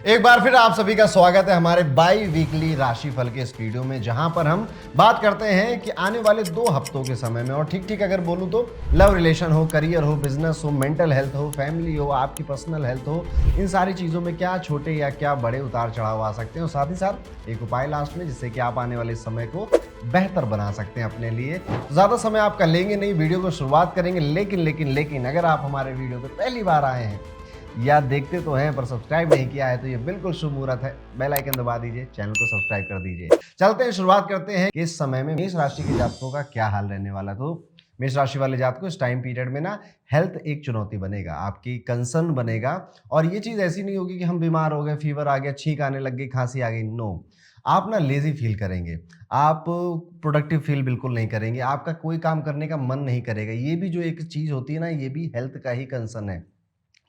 एक बार फिर आप सभी का स्वागत है हमारे बाई वीकली राशिफल के इस वीडियो में, जहां पर हम बात करते हैं कि आने वाले 2 हफ्तों के समय में, और ठीक अगर बोलूं तो लव रिलेशन हो, करियर हो, बिजनेस हो, मेंटल हेल्थ हो, फैमिली हो, आपकी पर्सनल हेल्थ हो, इन सारी चीज़ों में क्या छोटे या क्या बड़े उतार चढ़ाव आ सकते हैं, और साथ ही साथ एक उपाय लास्ट में जिससे कि आप आने वाले समय को बेहतर बना सकते हैं अपने लिए। तो ज़्यादा समय आपका लेंगे नहीं, वीडियो को शुरुआत करेंगे। लेकिन अगर आप हमारे वीडियो पर पहली बार आए हैं या देखते तो हैं पर सब्सक्राइब नहीं किया है तो ये बिल्कुल शुभ मुहूर्त है। बेल आइकन दबा दीजिए, चैनल को सब्सक्राइब कर दीजिए। चलते हैं, शुरुआत करते हैं कि इस समय में मेष राशि के जातकों का क्या हाल रहने वाला। तो मेष राशि वाले जातकों इस टाइम पीरियड में ना हेल्थ एक चुनौती बनेगा, आपकी कंसर्न बनेगा। और ये चीज ऐसी नहीं होगी कि हम बीमार हो गए, फीवर आ गया, छींक आने लग गई, खांसी आ गई। नो, आप ना लेजी फील करेंगे, आप प्रोडक्टिव फील बिल्कुल नहीं करेंगे, आपका कोई काम करने का मन नहीं करेगा। ये भी जो एक चीज होती है ना, ये भी हेल्थ का ही कंसर्न है।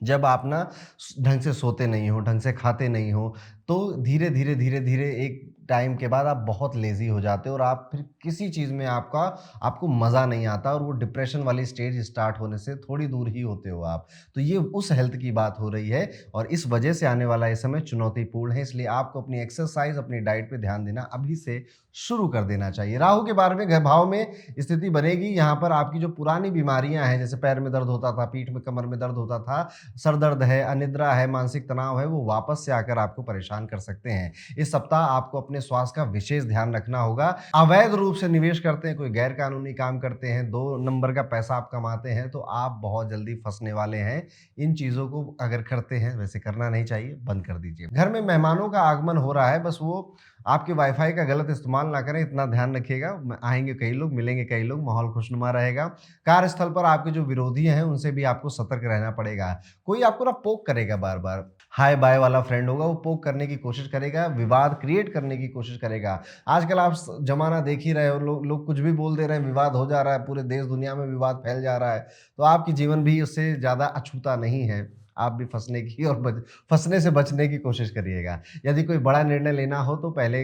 जब आप ना ढंग से सोते नहीं हो, ढंग से खाते नहीं हो, तो धीरे-धीरे एक टाइम के बाद आप बहुत लेज़ी हो जाते हो और आप फिर किसी चीज़ में आपको मज़ा नहीं आता और वो डिप्रेशन वाली स्टेज स्टार्ट होने से थोड़ी दूर ही होते हो आप। तो ये उस हेल्थ की बात हो रही है और इस वजह से आने वाला ये समय चुनौतीपूर्ण है, इसलिए आपको अपनी एक्सरसाइज़, अपनी डाइट पे ध्यान देना अभी से शुरू कर देना चाहिए। राहु के बारे में घर भाव में स्थिति बनेगी, यहाँ पर आपकी जो पुरानी बीमारियाँ हैं, जैसे पैर में दर्द होता था, पीठ में, कमर में दर्द होता था, सर दर्द है, अनिद्रा है, मानसिक तनाव है, वो वापस से आकर आपको परेशान कर सकते हैं। इस सप्ताह आपको अपने स्वास्थ्य का विशेष ध्यान रखना होगा। अवैध रूप से निवेश करते हैं, कोई गैर कानूनी काम करते हैं, 2 नंबर का पैसा आप कमाते हैं, तो आप बहुत जल्दी फंसने वाले हैं। इन चीज़ों को अगर करते हैं, वैसे करना नहीं चाहिए, बंद कर दीजिए। घर में मेहमानों का आगमन हो रहा है, बस वो आपके वाईफाई का गलत इस्तेमाल ना करें, इतना ध्यान रखिएगा। आएँगे कई लोग, मिलेंगे कई लोग, माहौल खुशनुमा रहेगा। कार्यस्थल पर आपके जो विरोधी हैं, उनसे भी आपको सतर्क रहना पड़ेगा। कोई आपको ना पोक करेगा बार-बार, हाय बाय वाला फ्रेंड होगा, वो पोक करने की कोशिश करेगा, विवाद क्रिएट करने की कोशिश करेगा। आजकल आप ज़माना देख ही रहे हो, लोग कुछ भी बोल दे रहे हैं, विवाद हो जा रहा है, पूरे देश दुनिया में विवाद फैल जा रहा है। तो आपकी जीवन भी उससे ज़्यादा अछूता नहीं है। आप भी फँसने की और फँसने से बचने की कोशिश करिएगा। यदि कोई बड़ा निर्णय लेना हो तो पहले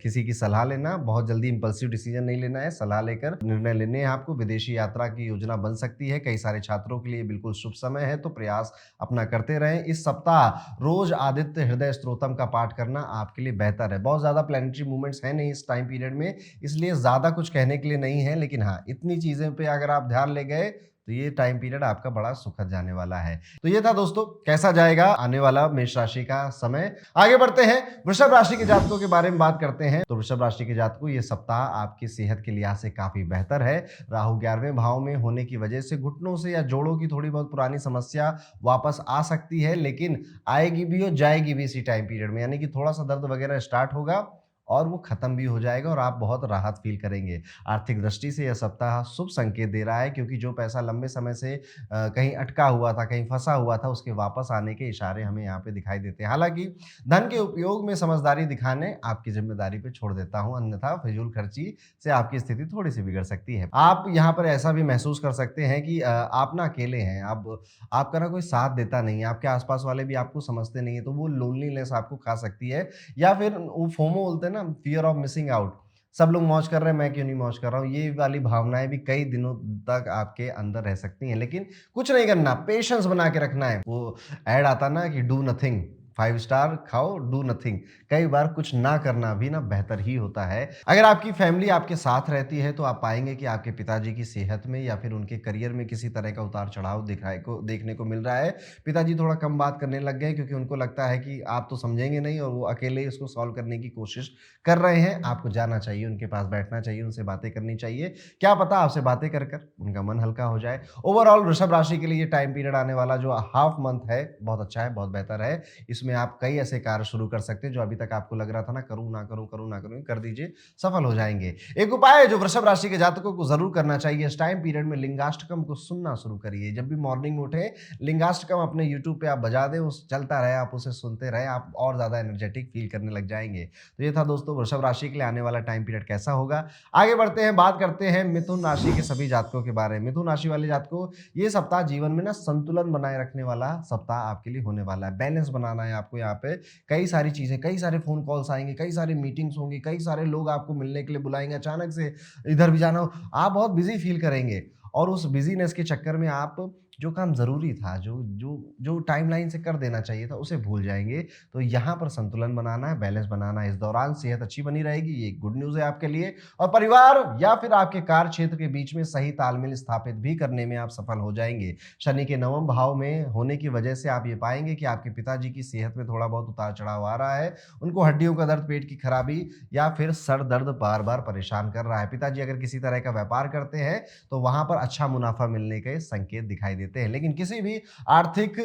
किसी की सलाह लेना, बहुत जल्दी इम्पल्सिव डिसीजन नहीं लेना है, सलाह लेकर निर्णय लेने हैं आपको। विदेशी यात्रा की योजना बन सकती है, कई सारे छात्रों के लिए बिल्कुल शुभ समय है, तो प्रयास अपना करते रहें। इस सप्ताह रोज़ आदित्य हृदय स्तोत्रम का पाठ करना आपके लिए बेहतर है। बहुत ज़्यादा प्लैनेटरी मूवमेंट्स हैं नहीं इस टाइम पीरियड में, इसलिए ज़्यादा कुछ कहने के लिए नहीं है, लेकिन हाँ, इतनी चीज़ें पे अगर आप ध्यान ले गए, तो ये टाइम पीरियड आपका बड़ा सुखद जाने वाला है। तो ये था दोस्तों, कैसा जाएगा आने वाला मेष राशि का समय। आगे बढ़ते हैं, वृषभ राशि के जातकों के बारे में बात करते हैं। तो वृषभ राशि के जातकों, ये सप्ताह आपकी सेहत के लिहाज से काफी बेहतर है। राहु 11वें भाव में होने की वजह से घुटनों से या जोड़ों की थोड़ी बहुत पुरानी समस्या वापस आ सकती है, लेकिन आएगी भी और जाएगी भी इसी टाइम पीरियड में। यानी कि थोड़ा सा दर्द वगैरह स्टार्ट होगा और वो खत्म भी हो जाएगा और आप बहुत राहत फील करेंगे। आर्थिक दृष्टि से यह सप्ताह शुभ संकेत दे रहा है, क्योंकि जो पैसा लंबे समय से कहीं अटका हुआ था, कहीं फंसा हुआ था, उसके वापस आने के इशारे हमें यहाँ पे दिखाई देते हैं। हालांकि धन के उपयोग में समझदारी दिखाने आपकी जिम्मेदारी पे छोड़ देता हूँ, अन्यथा फिजूल खर्ची से आपकी स्थिति थोड़ी सी बिगड़ सकती है। आप यहाँ पर ऐसा भी महसूस कर सकते हैं कि आप ना अकेले हैं, आपका ना कोई साथ देता नहीं है, आपके आसपास वाले भी आपको समझते नहीं है, तो वो लोनलीनेस आपको खा सकती है। या फिर वो फोमो बोलते हैं ना, फियर ऑफ मिसिंग आउट, सब लोग मौज कर रहे हैं, मैं क्यों नहीं मौज कर रहा हूँ, ये वाली भावनाएं भी कई दिनों तक आपके अंदर रह सकती हैं। लेकिन कुछ नहीं करना, पेशेंस बना के रखना है। वो ऐड आता ना कि डू नथिंग, 5 स्टार खाओ, डू नथिंग। कई बार कुछ ना करना भी ना बेहतर ही होता है। अगर आपकी फैमिली आपके साथ रहती है, तो आप पाएंगे कि आपके पिताजी की सेहत में या फिर उनके करियर में किसी तरह का उतार चढ़ाव देखने को मिल रहा है। पिताजी थोड़ा कम बात करने लग गए, क्योंकि उनको लगता है कि आप तो समझेंगे नहीं, और वो अकेले इसको सॉल्व करने की कोशिश कर रहे हैं। आपको जाना चाहिए, उनके पास बैठना चाहिए, उनसे बातें करनी चाहिए। क्या पता आपसे बातें कर कर उनका मन हल्का हो जाए। ओवरऑल वृषभ राशि के लिए ये टाइम पीरियड आने वाला जो हाफ मंथ है, बहुत अच्छा है, बहुत बेहतर है। इसमें आप कई ऐसे कार्य शुरू कर सकते हैं जो अभी तक आपको लग रहा था ना, करूं ना करूं, करूं ना करूं, कर दीजिए, सफल हो जाएंगे। एक उपाय है जो वृषभ राशि के जातकों को जरूर करना चाहिए, इस टाइम पीरियड में लिंगाष्टकम को सुनना शुरू करिए। जब भी मॉर्निंग में उठे, लिंगाष्टकम अपने यूट्यूब पे आप बजा दें, उस चलता रहे, आप उसे सुनते रहे, आप और ज्यादा एनर्जेटिक फील करने लग जाएंगे। तो ये था दोस्तों वृषभ राशि के लिए आने वाला टाइम पीरियड कैसा होगा। आगे बढ़ते हैं, बात करते हैं मिथुन राशि के सभी जातकों के बारे में। मिथुन राशि वाले जातकों, ये सप्ताह जीवन में ना संतुलन बनाए रखने वाला सप्ताह आपके लिए होने वाला है। बैलेंस बनाना है आपको यहाँ पे। कई सारी चीजें, कई सारे फोन कॉल्स आएंगे, कई सारी मीटिंग्स होंगी, कई सारे लोग आपको मिलने के लिए बुलाएंगे, अचानक से इधर भी जाना हो, आप बहुत बिजी फील करेंगे और उस बिजीनेस के चक्कर में आप जो काम ज़रूरी था, जो टाइमलाइन से कर देना चाहिए था, उसे भूल जाएँगे। तो यहाँ पर संतुलन बनाना है, बैलेंस बनाना है। इस दौरान सेहत अच्छी बनी रहेगी, ये गुड न्यूज़ है आपके लिए। और परिवार या फिर आपके कार्य क्षेत्र के बीच में सही तालमेल स्थापित भी करने में आप सफल हो जाएँगे। शनि के नवम भाव में होने की वजह से आप ये पाएँगे कि आपके पिताजी की सेहत में थोड़ा बहुत उतार-चढ़ाव आ रहा है। उनको हड्डियों का दर्द, पेट की खराबी या फिर सर दर्द बार-बार परेशान कर रहा है। पिताजी अगर किसी तरह का व्यापार करते हैं, तो वहाँ पर अच्छा मुनाफ़ा मिलने के संकेत दिखाई देते हैं। लेकिन किसी भी आर्थिक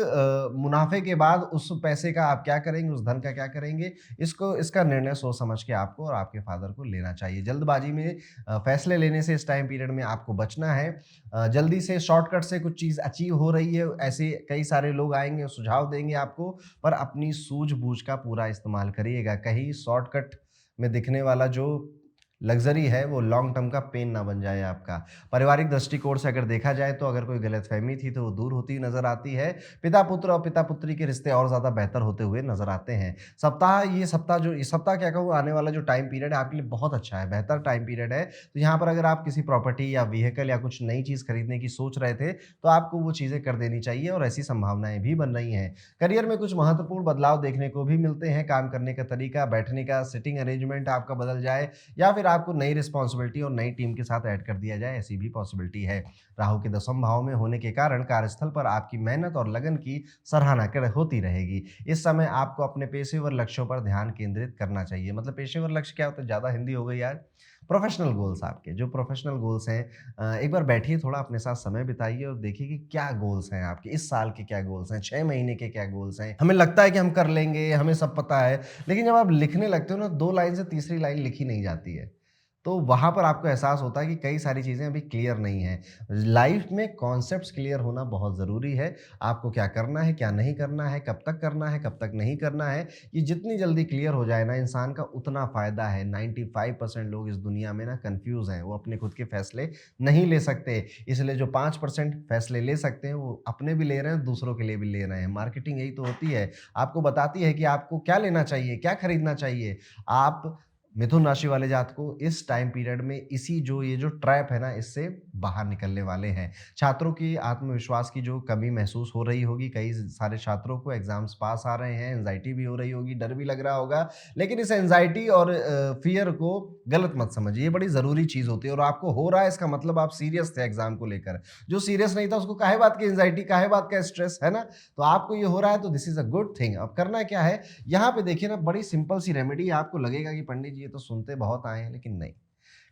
मुनाफ़े के बाद उस पैसे का आप क्या करेंगे, उस धन का क्या करेंगे, इसका निर्णय सोच समझ के आपको और आपके फादर को लेना चाहिए। जल्दबाज़ी में फैसले लेने से इस टाइम पीरियड में आपको बचना है। जल्दी से शॉर्टकट से कुछ चीज़ अचीव हो रही है, ऐसे कई सारे लोग आएँगे, सुझाव देंगे आपको, पर अपनी सूझ-बूझ का पूरा इस्तेमाल करिएगा। कहीं शॉर्टकट में दिखने वाला जो लग्ज़री है, वो लॉन्ग टर्म का पेन ना बन जाए आपका। पारिवारिक दृष्टिकोण से अगर देखा जाए, तो अगर कोई गलतफ़हमी थी, तो वो दूर होती नज़र आती है। पिता-पुत्र और पिता-पुत्री के रिश्ते और ज़्यादा बेहतर होते हुए नज़र आते हैं। ये सप्ताह क्या कहूँ, आने वाला जो टाइम पीरियड है, आपके लिए बहुत अच्छा है, बेहतर टाइम पीरियड है। तो यहाँ पर अगर आप किसी प्रॉपर्टी या व्हीकल या कुछ नई चीज़ खरीदने की सोच रहे थे, तो आपको वो चीज़ें कर देनी चाहिए और ऐसी संभावनाएँ भी बन रही हैं। करियर में कुछ महत्वपूर्ण बदलाव देखने को भी मिलते हैं। काम करने का तरीका, बैठने का सिटिंग अरेंजमेंट आपका बदल जाए, या फिर आपको नई रिस्पॉन्सिबिलिटी और नई टीम के साथ ऐड कर दिया जाए, ऐसी भी पॉसिबिलिटी है। राहु के दसम भाव में होने के कारण कार्यस्थल पर आपकी मेहनत और लगन की सराहना कर होती रहेगी। इस समय आपको अपने पेशेवर लक्ष्यों पर ध्यान केंद्रित करना चाहिए। मतलब पेशेवर लक्ष्य क्या होता है, ज़्यादा हिंदी हो गई यार। प्रोफेशनल गोल्स, आपके जो प्रोफेशनल गोल्स हैं, एक बार बैठिए, थोड़ा अपने साथ समय बिताइए और देखिए कि क्या गोल्स हैं आपके, इस साल के क्या गोल्स हैं, 6 महीने के क्या गोल्स हैं। हमें लगता है कि हम कर लेंगे, हमें सब पता है, लेकिन जब आप लिखने लगते हो ना, 2 लाइन से तीसरी लाइन लिखी नहीं जाती है। तो वहाँ पर आपको एहसास होता है कि कई सारी चीज़ें अभी क्लियर नहीं हैं। लाइफ़ में कॉन्सेप्ट्स क्लियर होना बहुत ज़रूरी है। आपको क्या करना है, क्या नहीं करना है, कब तक करना है, कब तक नहीं करना है, ये जितनी जल्दी क्लियर हो जाए ना इंसान का, उतना फ़ायदा है। 95% लोग इस दुनिया में ना कन्फ्यूज़ हैं, वो अपने खुद के फ़ैसले नहीं ले सकते। इसलिए जो 5% फ़ैसले ले सकते हैं, वो अपने भी ले रहे हैं, दूसरों के लिए भी ले रहे हैं। मार्केटिंग यही तो होती है, आपको बताती है कि आपको क्या लेना चाहिए, क्या खरीदना चाहिए। आप मिथुन राशि वाले जातकों इस टाइम पीरियड में ये जो ट्रैप है ना, इससे बाहर निकलने वाले हैं। छात्रों की आत्मविश्वास की जो कमी महसूस हो रही होगी, कई सारे छात्रों को एग्जाम्स पास आ रहे हैं, एंजाइटी भी हो रही होगी, डर भी लग रहा होगा, लेकिन इस एंजाइटी और फियर को गलत मत समझिए, ये बड़ी ज़रूरी चीज़ होती है और आपको हो रहा है, इसका मतलब आप सीरियस थे एग्जाम को लेकर। जो सीरियस नहीं था, उसको काहे बात की एंजाइटी, काहे बात का स्ट्रेस, है ना? तो आपको ये हो रहा है, तो this is a good thing. अब करना क्या है, यहाँ पे देखिए ना, बड़ी सिंपल सी रेमेडी। आपको लगेगा कि पंडित जी ये तो सुनते बहुत आए हैं, लेकिन नहीं,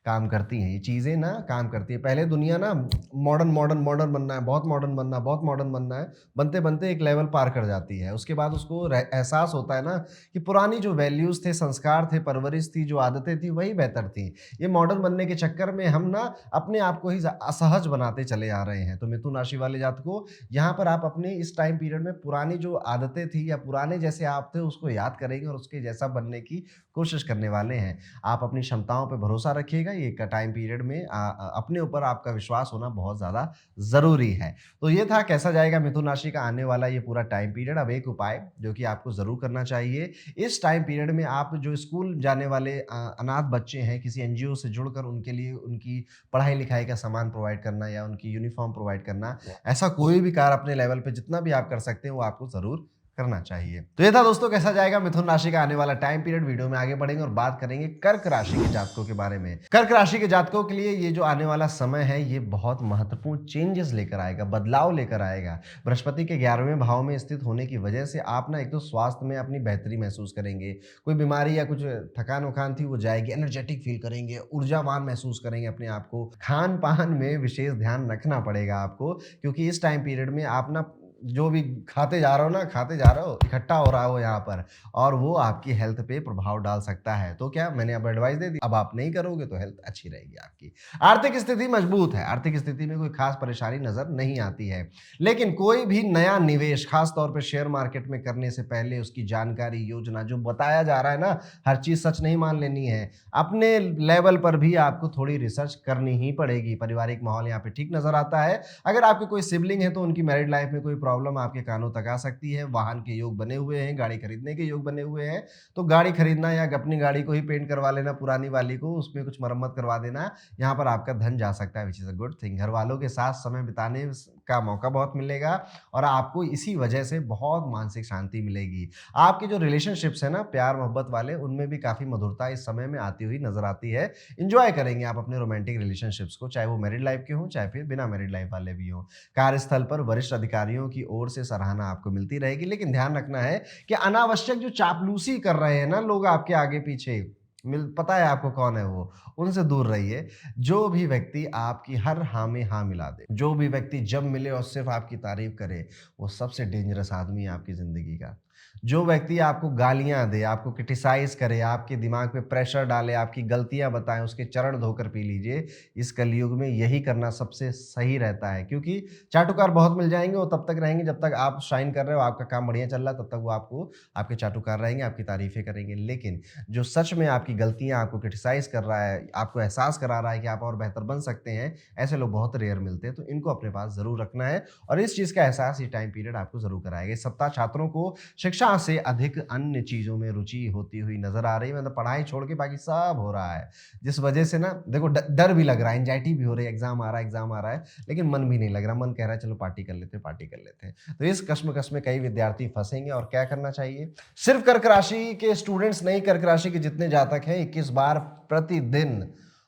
काम करती हैं ये चीज़ें ना, काम करती है। पहले दुनिया ना मॉडर्न मॉडर्न मॉडर्न बनना है, बहुत मॉडर्न बनना है, बहुत मॉडर्न बनना है, बनते बनते एक लेवल पार कर जाती है। उसके बाद उसको एहसास होता है ना कि पुरानी जो वैल्यूज़ थे, संस्कार थे, परवरिश थी, जो आदतें थी, वही बेहतर थी। ये मॉडर्न बनने के चक्कर में हम ना अपने आप को ही असहज बनाते चले आ रहे हैं। तो मिथुन राशि वाले जातकों, यहाँ पर आप अपने इस टाइम पीरियड में पुरानी जो आदतें थी या पुराने जैसे आप थे, उसको याद करेंगे और उसके जैसा बनने की कोशिश करने वाले हैं। आप अपनी क्षमताओं पे भरोसा रखिएगा। ये क टाइम पीरियड में अपने ऊपर आपका विश्वास होना बहुत ज़्यादा ज़रूरी है। तो ये था कैसा जाएगा मिथुन राशि का आने वाला ये पूरा टाइम पीरियड। अब एक उपाय जो कि आपको ज़रूर करना चाहिए, इस टाइम पीरियड में आप जो स्कूल जाने वाले अनाथ बच्चे हैं, किसी एनजीओ से जुड़कर उनके लिए उनकी पढ़ाई-लिखाई का सामान प्रोवाइड करना या उनकी यूनिफ़ॉर्म प्रोवाइड करना, ऐसा कोई भी कार्य अपने लेवल पे जितना भी आप कर सकते हैं, वो आपको ज़रूर करना चाहिए। तो ये था दोस्तों कैसा जाएगा मिथुन राशि का आने वाला टाइम पीरियड। वीडियो में आगे बढ़ेंगे और बात करेंगे कर्क राशि के जातकों के बारे में। कर्क राशि के जातकों के लिए ये जो आने वाला समय है, ये बहुत महत्वपूर्ण चेंजेस लेकर आएगा, बदलाव लेकर आएगा। बृहस्पति के 11वें भाव में स्थित होने की वजह से आप ना एक तो स्वास्थ्य में अपनी बेहतरी महसूस करेंगे, कोई बीमारी या कुछ थकान-वकान थी वो जाएगी, एनर्जेटिक फील करेंगे, ऊर्जावान महसूस करेंगे अपने आप को। खान-पान में विशेष ध्यान रखना पड़ेगा आपको, क्योंकि इस टाइम पीरियड में आप ना जो भी खाते जा रहे हो ना, खाते जा रहे हो, इकट्ठा हो रहा हो यहाँ पर, और वो आपकी हेल्थ पे प्रभाव डाल सकता है। तो क्या मैंने अब एडवाइस दे दी, अब आप नहीं करोगे तो हेल्थ अच्छी रहेगी आपकी। आर्थिक स्थिति मजबूत है, आर्थिक स्थिति में कोई खास परेशानी नजर नहीं आती है, लेकिन कोई भी नया निवेश खास तौर पे शेयर मार्केट में करने से पहले उसकी जानकारी, योजना, जो बताया जा रहा है ना, हर चीज सच नहीं मान लेनी है। अपने लेवल पर भी आपको थोड़ी रिसर्च करनी ही पड़ेगी। पारिवारिक माहौल यहाँ पे ठीक नजर आता है। अगर आपके कोई सिबलिंग है तो उनकी मैरिड लाइफ में कोई प्रॉब्लम आपके कानों तक आ सकती है। वाहन के योग बने हुए हैं, गाड़ी खरीदने के योग बने हुए हैं, तो गाड़ी खरीदना या अपनी गाड़ी को ही पेंट करवा लेना, पुरानी वाली को, उसमें कुछ मरम्मत करवा देना, यहाँ पर आपका धन जा सकता है, which is a good thing. घर वालों के साथ समय बिताने का मौका बहुत मिलेगा और आपको इसी वजह से बहुत मानसिक शांति मिलेगी। आपके जो रिलेशनशिप्स है ना प्यार मोहब्बत वाले, उनमें भी काफ़ी मधुरता इस समय में आती हुई नज़र आती है। एन्जॉय करेंगे आप अपने रोमांटिक रिलेशनशिप्स को, चाहे वो मैरिड लाइफ़ के हों, चाहे फिर बिना मैरिड लाइफ़ वाले भी हों। कार्यस्थल पर वरिष्ठ अधिकारियों की ओर से सराहना आपको मिलती रहेगी, लेकिन ध्यान रखना है कि अनावश्यक जो चापलूसी कर रहे हैं ना लोग आपके आगे पीछे, पता है आपको कौन है वो, उनसे दूर रहिए। जो भी व्यक्ति आपकी हर हाँ में हाँ मिला दे, जो भी व्यक्ति जब मिले और सिर्फ आपकी तारीफ करे, वो सबसे डेंजरस आदमी है आपकी ज़िंदगी का। जो व्यक्ति आपको गालियाँ दे, आपको क्रिटिसाइज़ करे, आपके दिमाग पे प्रेशर डाले, आपकी गलतियाँ बताएँ, उसके चरण धोकर पी लीजिए। इस कलयुग में यही करना सबसे सही रहता है, क्योंकि चाटुकार बहुत मिल जाएँगे, वो तब तक रहेंगे जब तक आप शाइन कर रहे हो, आपका काम बढ़िया चल रहा है, तब तक वो आपको आपके चाटुकार रहेंगे, आपकी तारीफ़ें करेंगे। लेकिन जो सच में आपकी गलतियाँ आपको क्रिटिसाइज़ कर रहा है, आपको एहसास करा रहा है कि आप और बेहतर बन सकते हैं, ऐसे लोग बहुत रेयर मिलते हैं, तो इनको अपने पास ज़रूर रखना है और इस चीज़ का एहसास ये टाइम पीरियड आपको ज़रूर कराएगा। इस सप्ताह छात्रों को शिक्षा से अधिक अन्य चीज़ों में रुचि होती हुई नज़र आ रही है, मतलब पढ़ाई छोड़ के बाकी सब हो रहा है। जिस वजह से ना देखो डर भी लग रहा है, एंग्जायटी भी हो रही है, एग्ज़ाम आ रहा है, लेकिन मन भी नहीं लग रहा, मन कह रहा है चलो पार्टी कर लेते हैं, पार्टी कर लेते हैं। तो इस कश्मकश में कई विद्यार्थी फँसेंगे और क्या करना चाहिए? सिर्फ कर्क राशि के स्टूडेंट्स नहीं, कर्क राशि के जितने जातक हैं 21 बार प्रतिदिन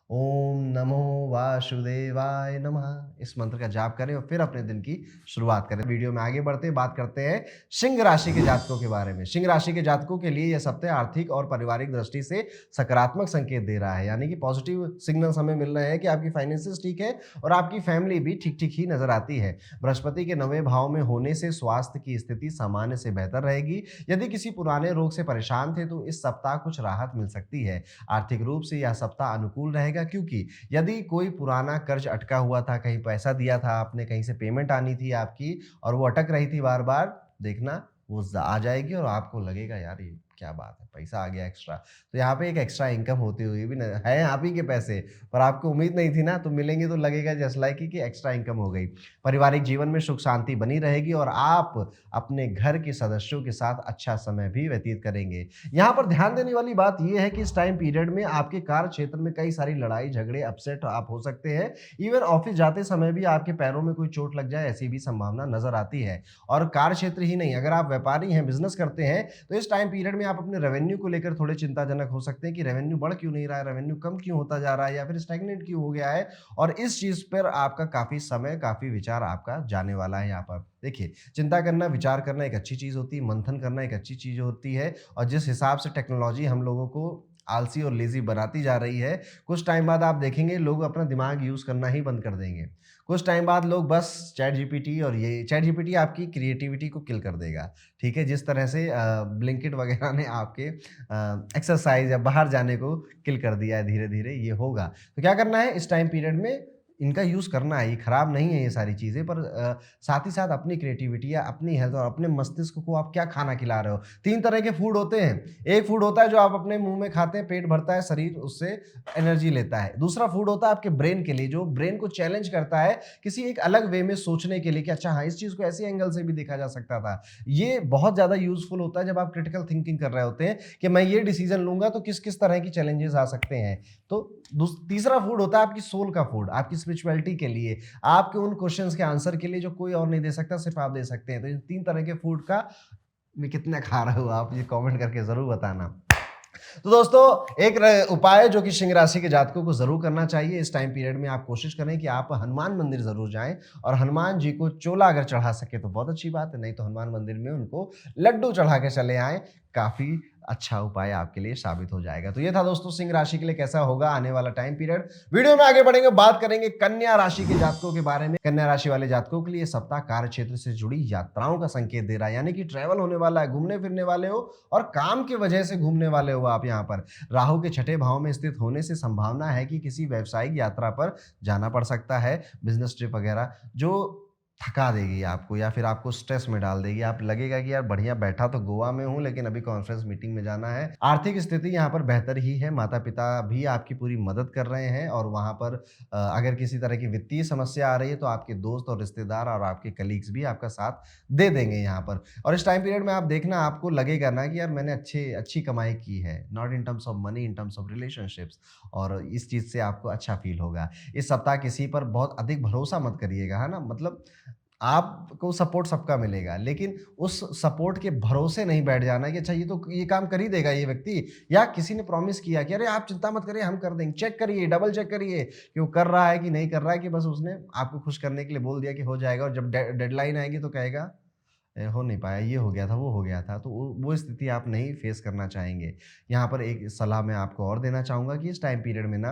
ओम नमो वासुदेवाय नमः इस मंत्र का जाप करें और फिर अपने दिन की शुरुआत करें। वीडियो में आगे बढ़ते हैं, बात करते हैं सिंह राशि के जातकों के बारे में। सिंह राशि के जातकों के लिए यह सप्ताह आर्थिक और पारिवारिक दृष्टि से सकारात्मक संकेत दे रहा है, यानी कि पॉजिटिव सिग्नल्स हमें मिल रहे हैं कि आपकी फाइनेंसेस ठीक है और आपकी फैमिली भी ठीक ठीक ही नजर आती है। बृहस्पति के 9वें भाव में होने से स्वास्थ्य की स्थिति सामान्य से बेहतर रहेगी। यदि किसी पुराने रोग से परेशान थे तो इस सप्ताह कुछ राहत मिल सकती है। आर्थिक रूप से यह सप्ताह अनुकूल रहेगा, क्योंकि यदि कोई पुराना कर्ज अटका हुआ था, कहीं पैसा दिया था आपने, कहीं से पेमेंट आनी थी आपकी और वो अटक रही थी बार बार, देखना वो आ जाएगी और आपको लगेगा यार ये क्या बात है, पैसा आ गया एक्स्ट्रा। तो यहाँ पे एक एक्स्ट्रा इनकम होती हुई भी है, आप ही के पैसे पर आपको उम्मीद नहीं थी ना, तो मिलेंगे तो लगेगा जस्ट लाइक कि एक्स्ट्रा इनकम हो गई। पारिवारिक जीवन में सुख शांति बनी रहेगी और आप अपने घर के सदस्यों के साथ अच्छा समय भी व्यतीत करेंगे। यहाँ पर ध्यान देने वाली बात यह है कि इस टाइम पीरियड में आपके कार्य क्षेत्र में कई सारी लड़ाई झगड़े अपसेट आप हो सकते हैं। इवन ऑफिस जाते समय भी आपके पैरों में कोई चोट लग जाए, ऐसी भी संभावना नजर आती है। और कार्य क्षेत्र ही नहीं, अगर आप व्यापारी हैं, बिजनेस करते हैं, तो इस टाइम पीरियड में आप अपने रेवेन्यू को लेकर थोड़े चिंताजनक हो सकते हैं कि रेवेन्यू बढ़ क्यों नहीं रहा है, रेवेन्यू कम क्यों होता जा रहा है या फिर स्टैग्नेंट क्यों हो गया है। और इस चीज पर आपका काफी समय, काफी विचार आपका जाने वाला है। यहाँ पर देखिए, चिंता करना, विचार करना एक अच्छी चीज होती है, मंथन करना एक अच्छी चीज होती है। और जिस हिसाब से टेक्नोलॉजी हम लोगों को आलसी और लेजी बनाती जा रही है, कुछ टाइम बाद आप देखेंगे लोग अपना दिमाग यूज करना ही बंद कर देंगे। कुछ टाइम बाद लोग बस चैट जीपीटी, और ये चैट जीपीटी आपकी क्रिएटिविटी को किल कर देगा। ठीक है, जिस तरह से ब्लिंकिट वगैरह ने आपके एक्सरसाइज या बाहर जाने को किल कर दिया है, धीरे धीरे ये होगा। तो क्या करना है इस टाइम पीरियड में, इनका यूज़ करना है, ये खराब नहीं है ये सारी चीज़ें, पर साथ ही साथ अपनी क्रिएटिविटी या अपनी हेल्थ और अपने मस्तिष्क को आप क्या खाना खिला रहे हो। 3 तरह के फूड होते हैं। एक फूड होता है जो आप अपने मुंह में खाते हैं, पेट भरता है, शरीर उससे एनर्जी लेता है। दूसरा फूड होता है आपके ब्रेन के लिए, जो ब्रेन को चैलेंज करता है किसी एक अलग वे में सोचने के लिए कि अच्छा हाँ, इस चीज़ को ऐसे एंगल से भी देखा जा सकता था। ये बहुत ज़्यादा यूजफुल होता है जब आप क्रिटिकल थिंकिंग कर रहे होते हैं कि मैं ये डिसीजन लूंगा तो किस किस तरह की चैलेंजेस आ सकते हैं। तो तीसरा फूड होता है आपकी सोल का फूड, आपकी स्पिरिचुअलिटी के लिए, आपके उन क्वेश्चंस के आंसर के लिए जो कोई और नहीं दे सकता, सिर्फ आप दे सकते हैं। तो इन 3 तरह के फूड का मैं कितना खा रहा हूँ, आप ये कमेंट करके जरूर बताना। तो दोस्तों, एक उपाय जो कि सिंह राशि के जातकों को जरूर करना चाहिए इस टाइम पीरियड में, आप कोशिश करें कि आप हनुमान मंदिर जरूर जाएं और हनुमान जी को चोला अगर चढ़ा सके तो बहुत अच्छी बात है, नहीं तो हनुमान मंदिर में उनको लड्डू चढ़ा के चले आएं, काफी अच्छा उपाय आपके लिए साबित हो जाएगा। तो ये था दोस्तों सिंह राशि के लिए कैसा होगा आने वाला टाइम पीरियड। वीडियो में आगे बढ़ेंगे, बात करेंगे कन्या राशि के जातकों के बारे में। कन्या राशि वाले जातकों के लिए सप्ताह कार्य क्षेत्र से जुड़ी यात्राओं का संकेत दे रहा है, यानी कि ट्रैवल होने वाला है, घूमने फिरने वाले हो और काम की वजह से घूमने वाले हो आप। यहाँ पर राहु के 6ठे भाव में स्थित होने से संभावना है कि किसी व्यावसायिक यात्रा पर जाना पड़ सकता है, बिजनेस ट्रिप वगैरह, जो थका देगी आपको या फिर आपको स्ट्रेस में डाल देगी। आप लगेगा कि यार बढ़िया बैठा तो गोवा में हूँ, लेकिन अभी कॉन्फ्रेंस मीटिंग में जाना है। आर्थिक स्थिति यहाँ पर बेहतर ही है, माता पिता भी आपकी पूरी मदद कर रहे हैं और वहाँ पर अगर किसी तरह की वित्तीय समस्या आ रही है तो आपके दोस्त और रिश्तेदार और आपके कलीग्स भी आपका साथ दे देंगे यहाँ पर। और इस टाइम पीरियड में आप देखना, आपको लगेगा ना कि यार मैंने अच्छी कमाई की है, not in terms of money, in terms of relationships, और इस चीज़ से आपको अच्छा फील होगा। इस सप्ताह किसी पर बहुत अधिक भरोसा मत करिएगा, है ना, मतलब आपको सपोर्ट सबका मिलेगा, लेकिन उस सपोर्ट के भरोसे नहीं बैठ जाना कि अच्छा ये काम कर ही देगा ये व्यक्ति, या किसी ने प्रॉमिस किया कि अरे आप चिंता मत करिए हम कर देंगे, चेक करिए, डबल चेक करिए कि वो कर रहा है कि नहीं कर रहा है, कि बस उसने आपको खुश करने के लिए बोल दिया कि हो जाएगा, और जब डेडलाइन आएगी तो कहेगा हो नहीं पाया, ये हो गया था, वो हो गया था। तो वो स्थिति आप नहीं फेस करना चाहेंगे। यहाँ पर एक सलाह मैं आपको और देना चाहूँगा कि इस टाइम पीरियड में ना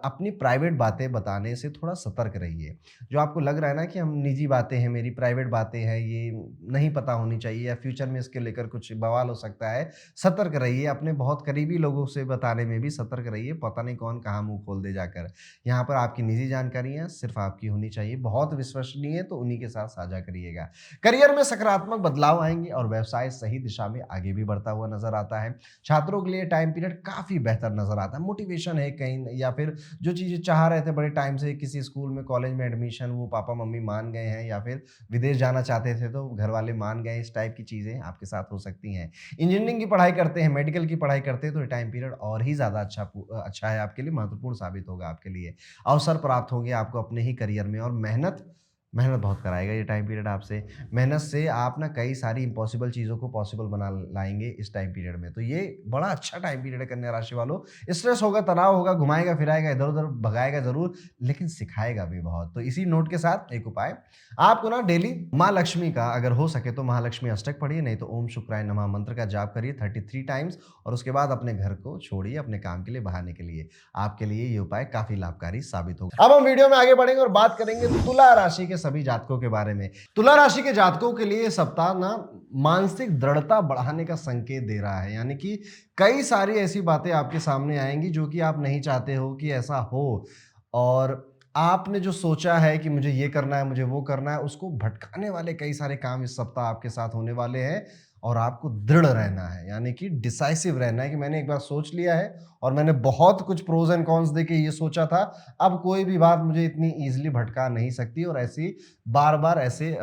अपनी प्राइवेट बातें बताने से थोड़ा सतर्क रहिए। जो आपको लग रहा है ना कि हम निजी बातें हैं, मेरी प्राइवेट बातें हैं, ये नहीं पता होनी चाहिए या फ्यूचर में इसके लेकर कुछ बवाल हो सकता है, सतर्क रहिए। अपने बहुत करीबी लोगों से बताने में भी सतर्क रहिए, पता नहीं कौन कहाँ मुँह खोल दे जाकर। यहाँ पर आपकी निजी जानकारियाँ सिर्फ़ आपकी होनी चाहिए, बहुत विश्वसनीय है तो उन्हीं के साथ साझा करिएगा। करियर में सकारात्मक बदलाव आएंगे और व्यवसाय सही दिशा में आगे भी बढ़ता हुआ नजर आता है। छात्रों के लिए टाइम पीरियड काफी बेहतर नजर आता है। मोटिवेशन है कहीं, या फिर जो चीजें चाह रहे थे बड़े टाइम से, किसी स्कूल में कॉलेज में एडमिशन, वो पापा मम्मी मान गए हैं, या फिर विदेश जाना चाहते थे तो घर वाले मान गए, इस टाइप की चीजें आपके साथ हो सकती हैं। इंजीनियरिंग की पढ़ाई करते हैं, मेडिकल की पढ़ाई करते हैं, तो ये टाइम पीरियड और ही ज्यादा अच्छा है आपके लिए, महत्वपूर्ण साबित होगा आपके लिए। अवसर प्राप्त होंगे आपको अपने ही करियर में, और मेहनत मेहनत बहुत कराएगा ये टाइम पीरियड आपसे। मेहनत से आप ना कई सारी इम्पॉसिबल चीज़ों को पॉसिबल बना लाएँगे इस टाइम पीरियड में। तो ये बड़ा अच्छा टाइम पीरियड है कन्या राशि वालों। स्ट्रेस होगा, तनाव होगा, घुमाएगा-फिराएगा, इधर-उधर भगाएगा ज़रूर, लेकिन सिखाएगा भी बहुत। तो इसी नोट के साथ एक उपाय, आपको ना डेली माँ लक्ष्मी का अगर हो सके तो महालक्ष्मी अष्टक पढ़िए, नहीं तो ओम शुक्राय नमः मंत्र का जाप करिए 33 टाइम्स, और उसके बाद अपने घर को छोड़िए अपने काम के लिए, बहाने के लिए। आपके लिए ये उपाय काफ़ी लाभकारी साबित होगा। अब हम वीडियो में आगे बढ़ेंगे और बात करेंगे तुला राशि के सभी जातकों के बारे में। तुला राशि के जातकों के लिए सप्ताह ना मानसिक दृढ़ता बढ़ाने का संकेत दे रहा है, यानी कि कई सारी ऐसी बातें आपके सामने आएंगी जो कि आप नहीं चाहते हो कि ऐसा हो, और आपने जो सोचा है कि मुझे ये करना है, मुझे वो करना है, उसको भटकाने वाले कई सारे काम इस सप्ताह आपके साथ होने वाले हैं। और आपको दृढ़ रहना है, यानी कि डिसाइसिव रहना है कि मैंने एक बार सोच लिया है और मैंने बहुत कुछ प्रोज एंड कॉन्स देके ये सोचा था, अब कोई भी बात मुझे इतनी ईजिली भटका नहीं सकती, और ऐसी बार-बार ऐसे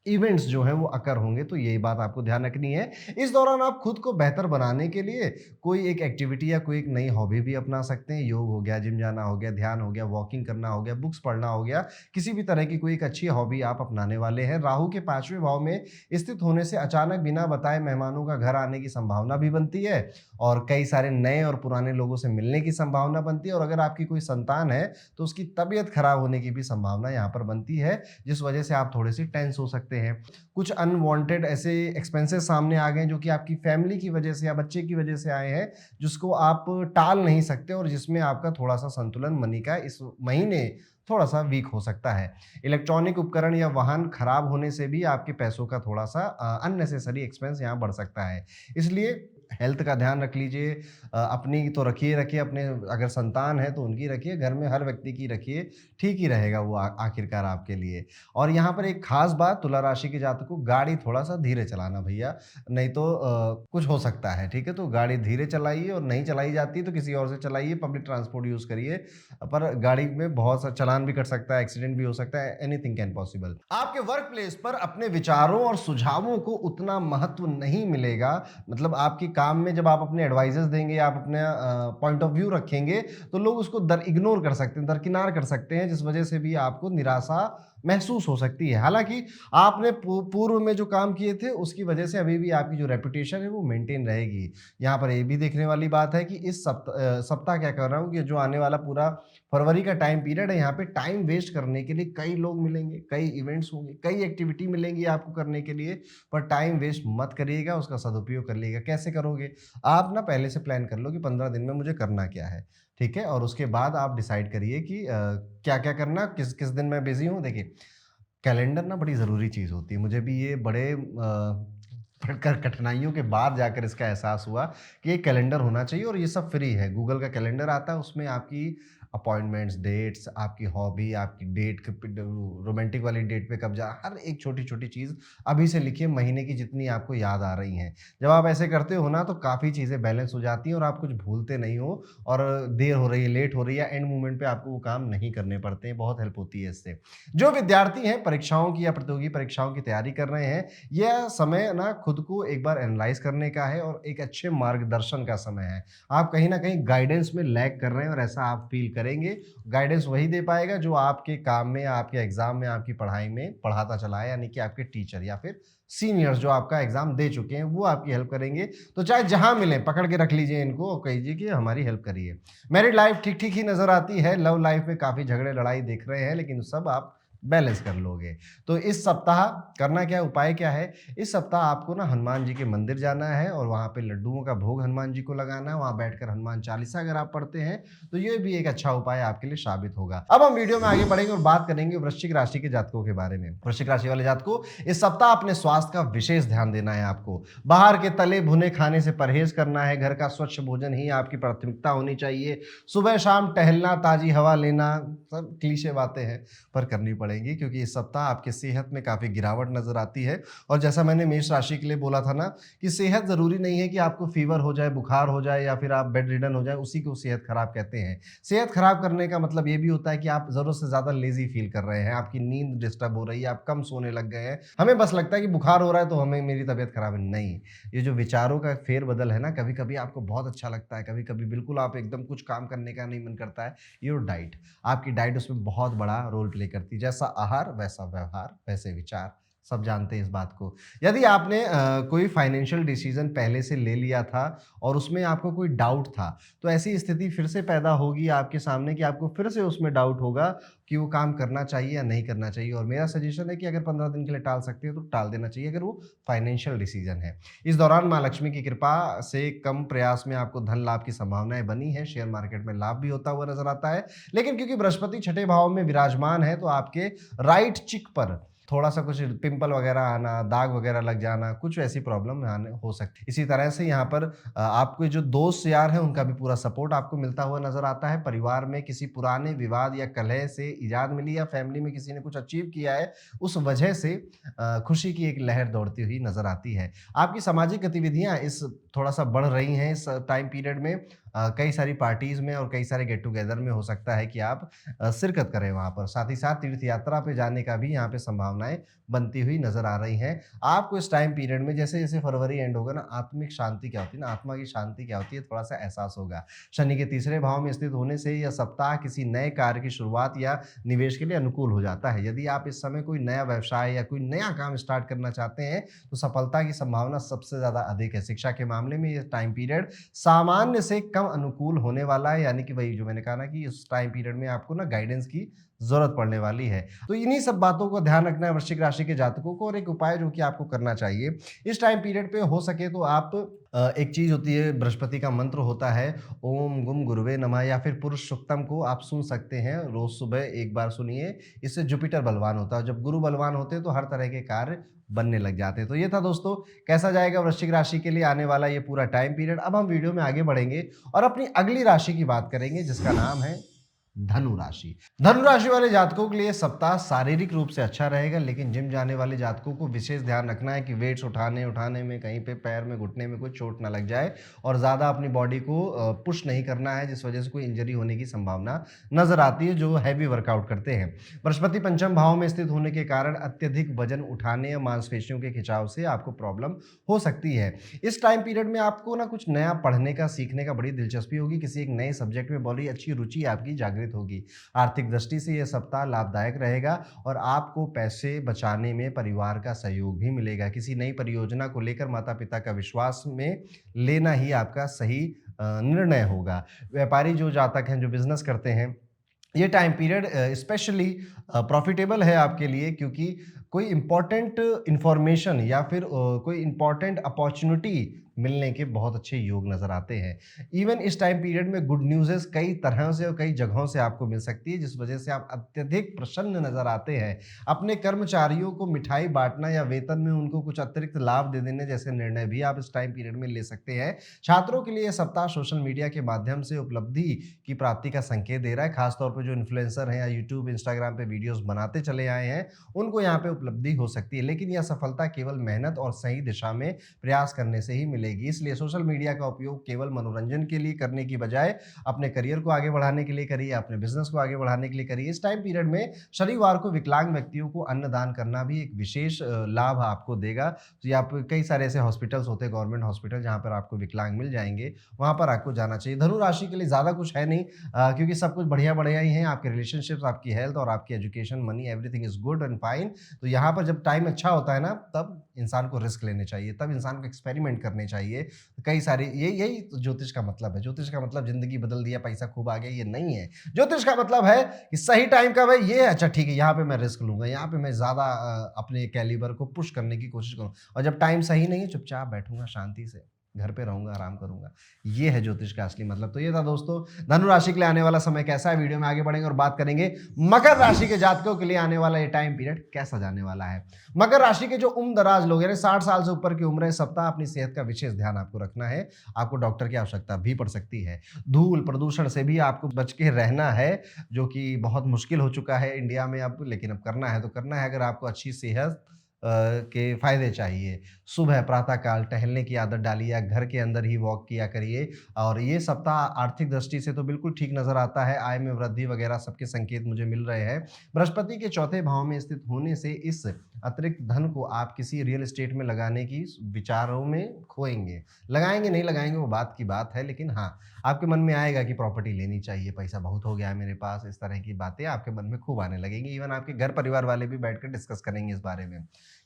इवेंट्स जो हैं वो अकर होंगे, तो यही बात आपको ध्यान रखनी है। इस दौरान आप खुद को बेहतर बनाने के लिए कोई एक एक्टिविटी या कोई एक नई हॉबी भी अपना सकते हैं। योग हो गया, जिम जाना हो गया, ध्यान हो गया, वॉकिंग करना हो गया, बुक्स पढ़ना हो गया, किसी भी तरह की कोई एक अच्छी हॉबी आप अपनाने वाले हैं। राहु के 5वें भाव में स्थित होने से अचानक बिना बताए मेहमानों का घर आने की संभावना भी बनती है, और कई सारे नए और पुराने लोगों से मिलने की संभावना बनती है, और अगर आपकी कोई संतान है तो उसकी तबीयत खराब होने की भी संभावना यहाँ पर बनती है, जिस वजह से आप थोड़े से टेंस हो सकते हैं। कुछ अनवांटेड ऐसे एक्सपेंसेस सामने आ गए जो कि आपकी फैमिली की वजह से या बच्चे की वजह से आए हैं, जिसको आप टाल नहीं सकते, और जिसमें आपका थोड़ा सा संतुलन मनी का इस महीने थोड़ा सा वीक हो सकता है। इलेक्ट्रॉनिक उपकरण या वाहन खराब होने से भी आपके पैसों का थोड़ा सा अननेसेसरी एक्सपेंस यहाँ बढ़ सकता है। इसलिए हेल्थ का ध्यान रख लीजिए। अपनी तो रखिए, अपने अगर संतान है तो उनकी रखिए, घर में हर व्यक्ति की रखिए, ठीक ही रहेगा वो आखिरकार आपके लिए। और यहाँ पर एक खास बात, तुला राशि के जातकों को गाड़ी थोड़ा सा धीरे चलाना भैया, नहीं तो कुछ हो सकता है, ठीक है? तो गाड़ी धीरे चलाइए, और नहीं चलाई जाती तो किसी और से चलाइए, पब्लिक ट्रांसपोर्ट यूज़ करिए, पर गाड़ी में बहुत सा चालान भी कट सकता है, एक्सीडेंट भी हो सकता है, एनीथिंग कैन पॉसिबल। आपके वर्क प्लेस पर अपने विचारों और सुझावों को उतना महत्व नहीं मिलेगा, मतलब आपकी काम में जब आप अपने एडवाइजेस देंगे, आप अपने पॉइंट ऑफ व्यू रखेंगे, तो लोग उसको इग्नोर कर सकते हैं, दरकिनार कर सकते हैं, जिस वजह से भी आपको निराशा महसूस हो सकती है। हालांकि आपने पूर्व में जो काम किए थे उसकी वजह से अभी भी आपकी जो रेपुटेशन है वो मेंटेन रहेगी। यहाँ पर ये भी देखने वाली बात है कि इस सप्ताह क्या कर रहा हूँ कि जो आने वाला पूरा फरवरी का टाइम पीरियड है, यहाँ पे टाइम वेस्ट करने के लिए कई लोग मिलेंगे, कई इवेंट्स होंगे, कई एक्टिविटी मिलेंगी आपको करने के लिए, पर टाइम वेस्ट मत करिएगा, उसका सदुपयोग कर लीजिएगा। कैसे करोगे? आप ना पहले से प्लान कर लो कि 15 दिन में मुझे करना क्या है, ठीक है? और उसके बाद आप डिसाइड करिए कि क्या-क्या करना, किस-किस दिन मैं बिज़ी हूँ। देखिए, कैलेंडर ना बड़ी ज़रूरी चीज़ होती है। मुझे भी ये बड़े कठिनाइयों के बाद जाकर इसका एहसास हुआ कि एक कैलेंडर होना चाहिए, और ये सब फ्री है। गूगल का कैलेंडर आता है, उसमें आपकी अपॉइंटमेंट्स, डेट्स, आपकी हॉबी, आपकी डेट रोमांटिक वाली डेट पे कब जा, हर एक छोटी-छोटी चीज़ अभी से लिखिए, महीने की जितनी आपको याद आ रही हैं। जब आप ऐसे करते हो ना तो काफ़ी चीज़ें बैलेंस हो जाती हैं, और आप कुछ भूलते नहीं हो, और देर हो रही है, लेट हो रही है, एंड मोमेंट पे आपको वो काम नहीं करने पड़ते हैं। बहुत हेल्प होती है इससे। जो विद्यार्थी हैं, परीक्षाओं की या प्रतियोगी परीक्षाओं की तैयारी कर रहे हैं, यह समय ना खुद को एक बार एनालाइज़ करने का है, और एक अच्छे मार्गदर्शन का समय है। आप कहीं न कहीं गाइडेंस में लैग कर रहे हैं और ऐसा आप फ़ील करें करेंगे, गाइडेंस वही दे पाएगा जो आपके काम में, आपके एग्जाम में, आपकी पढ़ाई में पढ़ाता चला है, यानी कि आपके टीचर या फिर सीनियर्स जो आपका एग्जाम दे चुके हैं वो आपकी हेल्प करेंगे। तो चाहे जहां मिले पकड़ के रख लीजिए इनको और कहिए कि हमारी हेल्प करिए। मैरिड लाइफ ठीक ठीक ही नजर आती है, लव लाइफ में काफी झगड़े लड़ाई देख रहे हैं, लेकिन सब आप बैलेंस कर लोगे। तो इस सप्ताह करना क्या, उपाय क्या है? इस सप्ताह आपको ना हनुमान जी के मंदिर जाना है और वहाँ पे लड्डुओं का भोग हनुमान जी को लगाना है। वहाँ बैठकर हनुमान चालीसा अगर आप पढ़ते हैं तो ये भी एक अच्छा उपाय आपके लिए साबित होगा। अब हम वीडियो में आगे बढ़ेंगे और बात करेंगे वृश्चिक राशि के जातकों के बारे में। वृश्चिक राशि वाले जातकों, इस सप्ताह अपने स्वास्थ्य का विशेष ध्यान देना है आपको। बाहर के तले भुने खाने से परहेज करना है, घर का स्वच्छ भोजन ही आपकी प्राथमिकता होनी चाहिए। सुबह शाम टहलना, ताजी हवा लेना, सब क्लीशे बातें हैं पर करनी पड़ेंगी, क्योंकि इस सप्ताह आपकी सेहत में काफी गिरावट नजर आती है। और जैसा मैंने मेष राशि के लिए बोला था ना कि सेहत जरूरी नहीं है कि आपको फीवर हो जाए, बुखार हो जाए या फिर आप बेड रिडन हो जाए उसी को सेहत खराब कहते हैं। सेहत खराब करने का मतलब ये भी होता है कि आप जरूरत से ज्यादा लेजी फील कर रहे हैं, आपकी नींद डिस्टर्ब हो रही है, आप कम सोने लग गए हैं। हमें बस लगता है कि बुखार हो रहा है तो हमें मेरी तबीयत खराब है, नहीं। ये जो विचारों का फेरबदल है ना, कभी कभी आपको बहुत अच्छा लगता है, कभी कभी बिल्कुल आप एकदम कुछ काम करने का नहीं मन करता है। योर डाइट, आपकी डाइट उसमें बहुत बड़ा रोल प्ले करती है। जैसा आहार वैसा व्यवहार वैसे विचार, सब जानते हैं इस बात को। यदि आपने कोई फाइनेंशियल डिसीजन पहले से ले लिया था और उसमें आपको कोई डाउट था, तो ऐसी स्थिति फिर से पैदा होगी आपके सामने कि आपको फिर से उसमें डाउट होगा कि वो काम करना चाहिए या नहीं करना चाहिए। और मेरा सजेशन है कि अगर 15 दिन के लिए टाल सकते हैं तो टाल देना चाहिए, अगर वो फाइनेंशियल डिसीजन है। इस दौरान माँ लक्ष्मी की कृपा से कम प्रयास में आपको धन लाभ की संभावनाएं बनी है। शेयर मार्केट में लाभ भी होता हुआ नजर आता है, लेकिन क्योंकि बृहस्पति छठे भाव में विराजमान है तो आपके राइट चिक पर थोड़ा सा कुछ पिंपल वगैरह आना, दाग वगैरह लग जाना, कुछ ऐसी प्रॉब्लम आने हो सकती है। इसी तरह से यहाँ पर आपके जो दोस्त यार हैं उनका भी पूरा सपोर्ट आपको मिलता हुआ नजर आता है। परिवार में किसी पुराने विवाद या कलह से इजाद मिली या फैमिली में किसी ने कुछ अचीव किया है, उस वजह से खुशी की एक लहर दौड़ती हुई नजर आती है। आपकी सामाजिक गतिविधियां इस थोड़ा सा बढ़ रही हैं इस टाइम पीरियड में। कई सारी पार्टीज में और कई सारे गेट टुगेदर में हो सकता है कि आप शिरकत करें वहां पर। साथ ही साथ तीर्थ यात्रा पे जाने का भी यहाँ पे संभावनाएं बनती हुई नजर आ रही हैं। आपको इस टाइम पीरियड में जैसे जैसे फरवरी एंड होगा ना, आत्मिक शांति क्या होती है ना, आत्मा की शांति क्या होती है, थोड़ा सा एहसास होगा। शनि के तीसरे भाव में स्थित होने से यह सप्ताह किसी नए कार्य की शुरुआत या निवेश के लिए अनुकूल हो जाता है। यदि आप इस समय कोई नया व्यवसाय या कोई नया काम स्टार्ट करना चाहते हैं तो सफलता की संभावना सबसे ज्यादा अधिक है। शिक्षा के मामले में यह टाइम पीरियड सामान्य से कम अनुकूल होने वाला है, यानी कि वही जो मैंने कहा ना कि इस टाइम पीरियड में आपको ना गाइडेंस की जरूरत पड़ने वाली है। तो इन्हीं सब बातों को ध्यान रखना है वृश्चिक राशि के जातकों को। और एक उपाय जो कि आपको करना चाहिए इस टाइम पीरियड पे हो सके तो आप एक चीज होती है, बृहस्पति का मंत्र होता है ओम गुम गुरुवे नमः या फिर पुरुष सुक्तम को आप सुन सकते हैं, रोज सुबह एक बार सुनिए। इससे जुपिटर बलवान होता है, जब गुरु बलवान होते हैं तो हर तरह के कार्य बनने लग जाते हैं। तो ये था दोस्तों, कैसा जाएगा वृश्चिक राशि के लिए आने वाला ये पूरा टाइम पीरियड। अब हम वीडियो में आगे बढ़ेंगे और अपनी अगली राशि की बात करेंगे जिसका नाम है धनु राशि। धनु राशि वाले जातकों के लिए सप्ताह शारीरिक रूप से अच्छा रहेगा, लेकिन जिम जाने वाले जातकों को विशेष ध्यान रखना है कि वेट्स उठाने में कहीं पे पैर में घुटने में कोई चोट ना लग जाए और ज़्यादा अपनी बॉडी को पुश नहीं करना है, जिस वजह से कोई इंजरी होने की संभावना नजर आती है जो हैवी वर्कआउट करते हैं। बृहस्पति पंचम भाव में स्थित होने के कारण अत्यधिक वजन उठाने या मांसपेशियों के खिंचाव से आपको प्रॉब्लम हो सकती है। इस टाइम पीरियड में आपको ना कुछ नया पढ़ने का, सीखने का बड़ी दिलचस्पी होगी। किसी एक नए सब्जेक्ट में बड़ी अच्छी रुचि आपकी जागृत होगी। आर्थिक दृष्टि से यह सप्ताह लाभदायक रहेगा और आपको पैसे बचाने में परिवार का सहयोग भी मिलेगा। किसी नई परियोजना को लेकर माता पिता का विश्वास में लेना ही आपका सही निर्णय होगा। व्यापारी जो जातक हैं, जो बिजनेस करते हैं, ये टाइम पीरियड स्पेशली प्रॉफिटेबल है आपके लिए, क्योंकि कोई इंपॉर्टेंट इंफॉर्मेशन या फिर कोई इंपॉर्टेंट अपॉर्चुनिटी मिलने के बहुत अच्छे योग नजर आते हैं। इवन इस टाइम पीरियड में गुड न्यूज़ेस कई तरह से और कई जगहों से आपको मिल सकती है, जिस वजह से आप अत्यधिक प्रसन्न नजर आते हैं। अपने कर्मचारियों को मिठाई बांटना या वेतन में उनको कुछ अतिरिक्त लाभ दे देने जैसे निर्णय भी आप इस टाइम पीरियड में ले सकते हैं। छात्रों के लिए यह सप्ताह सोशल मीडिया के माध्यम से उपलब्धि की प्राप्ति का संकेत दे रहा है। खासतौर पर जो इन्फ्लुएंसर हैं या यूट्यूब इंस्टाग्राम पे वीडियोस बनाते चले आए हैं, उनको यहाँ पे उपलब्धि हो सकती है। लेकिन यह सफलता केवल मेहनत और सही दिशा में प्रयास करने से ही मिलेगी। मिलेगी। इसलिए सोशल मीडिया का उपयोग केवल मनोरंजन के लिए करने की बजाय अपने करियर को आगे बढ़ाने के लिए करिए, अपने बिजनेस को आगे बढ़ाने के लिए करिए। इस टाइम पीरियड में शनिवार को विकलांग व्यक्तियों को अन्नदान करना भी एक विशेष लाभ आपको देगा। तो ये आप कई सारे ऐसे हॉस्पिटल्स होते हैं, गवर्नमेंट हॉस्पिटल, जहाँ पर आपको विकलांग मिल जाएँगे, वहाँ पर आपको जाना चाहिए। धनु राशि के लिए ज़्यादा कुछ है नहीं, क्योंकि सब कुछ बढ़िया-बढ़िया ही है। आपके रिलेशनशिप्स, आपकी हेल्थ और आपकी education, money, everything is good and fine. तो यहाँ पर जब टाइम अच्छा होता है ना, तब इंसान को रिस्क लेने चाहिए, तब इंसान को एक्सपेरिमेंट करने चाहिए। कई सारे यही तो ज्योतिष का मतलब है। ज्योतिष का मतलब ज़िंदगी बदल दिया, पैसा खूब आ गया, ये नहीं है। ज्योतिष का मतलब है कि सही टाइम कब है, ये अच्छा ठीक है, यहाँ पे मैं रिस्क लूँगा, यहाँ पे मैं ज़्यादा अपने कैलिबर को पुश करने की कोशिश करूँ, और जब टाइम सही नहीं है, चुपचाप बैठूँगा शांति से, घर पे रहूँगा, आराम करूँगा। ये है ज्योतिष का असली मतलब। तो ये था दोस्तों, धनु राशि के लिए आने वाला समय कैसा है। वीडियो में आगे बढ़ेंगे और बात करेंगे मकर राशि के जातकों के लिए आने वाला ये टाइम पीरियड कैसा जाने वाला है। मकर राशि के जो उम्र दराज लोग हैं, 60 साल से ऊपर की उम्र है, सप्ताह अपनी सेहत का विशेष ध्यान आपको रखना है। आपको डॉक्टर की आवश्यकता भी पड़ सकती है। धूल प्रदूषण से भी आपको बच के रहना है, जो कि बहुत मुश्किल हो चुका है इंडिया में अब, लेकिन अब करना है तो करना है। अगर आपको अच्छी सेहत के फायदे चाहिए, सुबह प्रातः काल टहलने की आदत डालिए या घर के अंदर ही वॉक किया करिए। और ये सप्ताह आर्थिक दृष्टि से तो बिल्कुल ठीक नजर आता है। आय में वृद्धि वगैरह सबके संकेत मुझे मिल रहे हैं। बृहस्पति के चौथे भाव में स्थित होने से इस अतिरिक्त धन को आप किसी रियल एस्टेट में लगाने की विचारों में खोएंगे। लगाएंगे नहीं लगाएंगे वो बात की बात है, लेकिन हाँ, आपके मन में आएगा कि प्रॉपर्टी लेनी चाहिए, पैसा बहुत हो गया है मेरे पास, इस तरह की बातें आपके मन में खूब आने लगेंगी। इवन आपके घर परिवार वाले भी बैठकर डिस्कस करेंगे इस बारे में।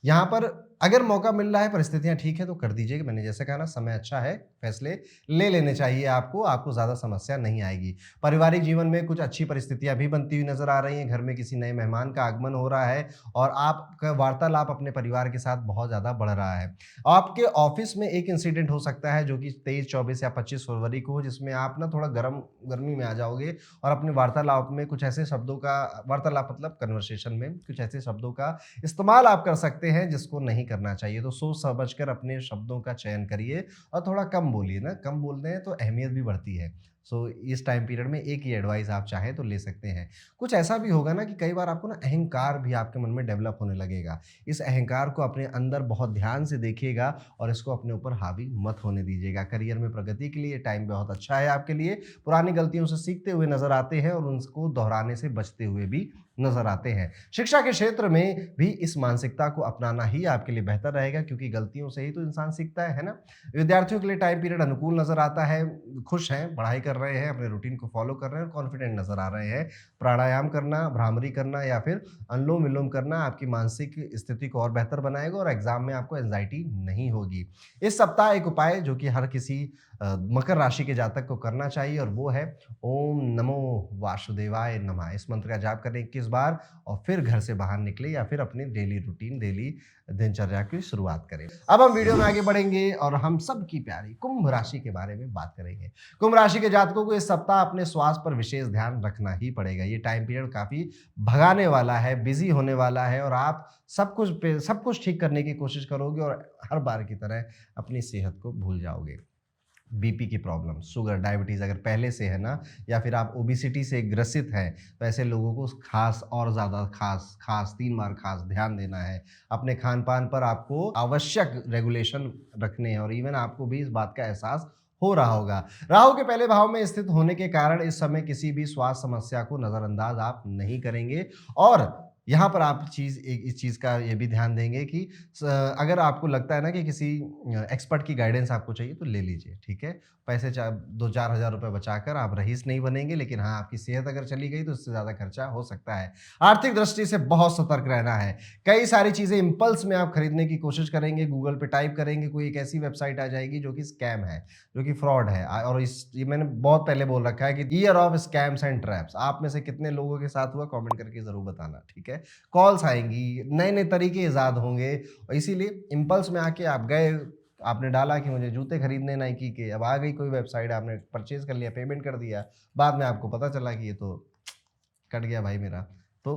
यहाँ पर अगर मौका मिल रहा है, परिस्थितियां ठीक है, तो कर दीजिए। मैंने जैसे कहा ना, समय अच्छा है, फैसले ले लेने चाहिए आपको, आपको ज़्यादा समस्या नहीं आएगी। पारिवारिक जीवन में कुछ अच्छी परिस्थितियां भी बनती हुई नजर आ रही हैं। घर में किसी नए मेहमान का आगमन हो रहा है और आपका वार्तालाप अपने परिवार के साथ बहुत ज़्यादा बढ़ रहा है। आपके ऑफिस में एक इंसिडेंट हो सकता है जो कि 23, 24 या 25 फरवरी को हो, जिसमें आप ना थोड़ा गर्मी में आ जाओगे और अपने वार्तालाप में कुछ ऐसे शब्दों का, वार्तालाप मतलब कन्वर्सेशन में कुछ ऐसे शब्दों का इस्तेमाल आप कर सकते हैं जिसको नहीं करना चाहिए। तो सोच समझकर अपने शब्दों का चयन करिए और थोड़ा कम बोलिए ना, कम बोलते हैं तो अहमियत भी बढ़ती है। इस टाइम पीरियड में एक ही एडवाइस आप चाहें तो ले सकते हैं। कुछ ऐसा भी होगा ना कि कई बार आपको ना अहंकार भी आपके मन में डेवलप होने लगेगा। इस अहंकार को अपने अंदर बहुत ध्यान से देखिएगा और इसको अपने ऊपर हावी मत होने दीजिएगा। करियर में प्रगति के लिए टाइम बहुत अच्छा है आपके लिए। पुरानी गलतियों से सीखते हुए नजर आते हैं और उनको दोहराने से बचते हुए भी नजर आते हैं। शिक्षा के क्षेत्र में भी इस मानसिकता को अपनाना ही आपके लिए बेहतर रहेगा, क्योंकि गलतियों से ही तो इंसान सीखता है ना। विद्यार्थियों के लिए टाइम पीरियड अनुकूल नजर आता है। खुश हैं, पढ़ाई कर रहे हैं, अपने रूटीन को फॉलो कर रहे हैं और कॉन्फिडेंट नजर आ रहे हैं। प्राणायाम करना, भ्रामरी करना या फिर अनुलोम विलोम करना आपकी मानसिक स्थिति को और बेहतर बनाएगा और एग्जाम में आपको एंजाइटी नहीं होगी। इस सप्ताह एक उपाय जो कि हर किसी मकर राशि के जातक को करना चाहिए, और वो है ओम नमो वासुदेवाय नमः। इस मंत्र का जाप करें 21 बार और फिर घर से बाहर निकले या फिर अपनी डेली रूटीन, डेली दिनचर्या की शुरुआत करें। अब हम वीडियो में आगे बढ़ेंगे और हम सबकी प्यारी कुंभ राशि के बारे में बात करेंगे। कुंभ राशि के जातकों को इस सप्ताह अपने स्वास्थ्य पर विशेष ध्यान रखना ही पड़ेगा। ये टाइम पीरियड काफी भगाने वाला है, बिजी होने वाला है और आप सब कुछ ठीक करने की कोशिश करोगे और हर बार की तरह अपनी सेहत को भूल जाओगे। बीपी की प्रॉब्लम, शुगर, डायबिटीज़ अगर पहले से है ना, या फिर आप ओबिसिटी से ग्रसित हैं, तो ऐसे लोगों को खास और ज़्यादा खास 3 बार खास ध्यान देना है। अपने खान पान पर आपको आवश्यक रेगुलेशन रखने हैं और इवन आपको भी इस बात का एहसास हो रहा होगा। राहु के पहले भाव में स्थित होने के कारण इस समय किसी भी स्वास्थ्य समस्या को नज़रअंदाज आप नहीं करेंगे। और यहाँ पर आप इस चीज़ का ये भी ध्यान देंगे कि अगर आपको लगता है ना कि किसी एक्सपर्ट की गाइडेंस आपको चाहिए तो ले लीजिए, ठीक है। पैसे 2-4 हज़ार रुपये बचाकर आप रईस नहीं बनेंगे, लेकिन हाँ, आपकी सेहत अगर चली गई तो इससे ज़्यादा खर्चा हो सकता है। आर्थिक दृष्टि से बहुत सतर्क रहना है। कई सारी चीज़ें इम्पल्स में आप खरीदने की कोशिश करेंगे, गूगल पे टाइप करेंगे, कोई एक ऐसी वेबसाइट आ जाएगी जो कि स्कैम है, जो कि फ्रॉड है। और ये मैंने बहुत पहले बोल रखा है कि year of scams and traps. आप में से कितने लोगों के साथ हुआ, कमेंट करके ज़रूर बताना, ठीक है। कॉल्स आएंगी, नए नए तरीके ईजाद होंगे और इसीलिए इम्पल्स में आके आप गए, आपने डाला कि मुझे जूते खरीदने नाइकी के, अब आ गई कोई वेबसाइट, आपने परचेज कर लिया, पेमेंट कर दिया, बाद में आपको पता चला कि ये तो कट गया भाई मेरा। तो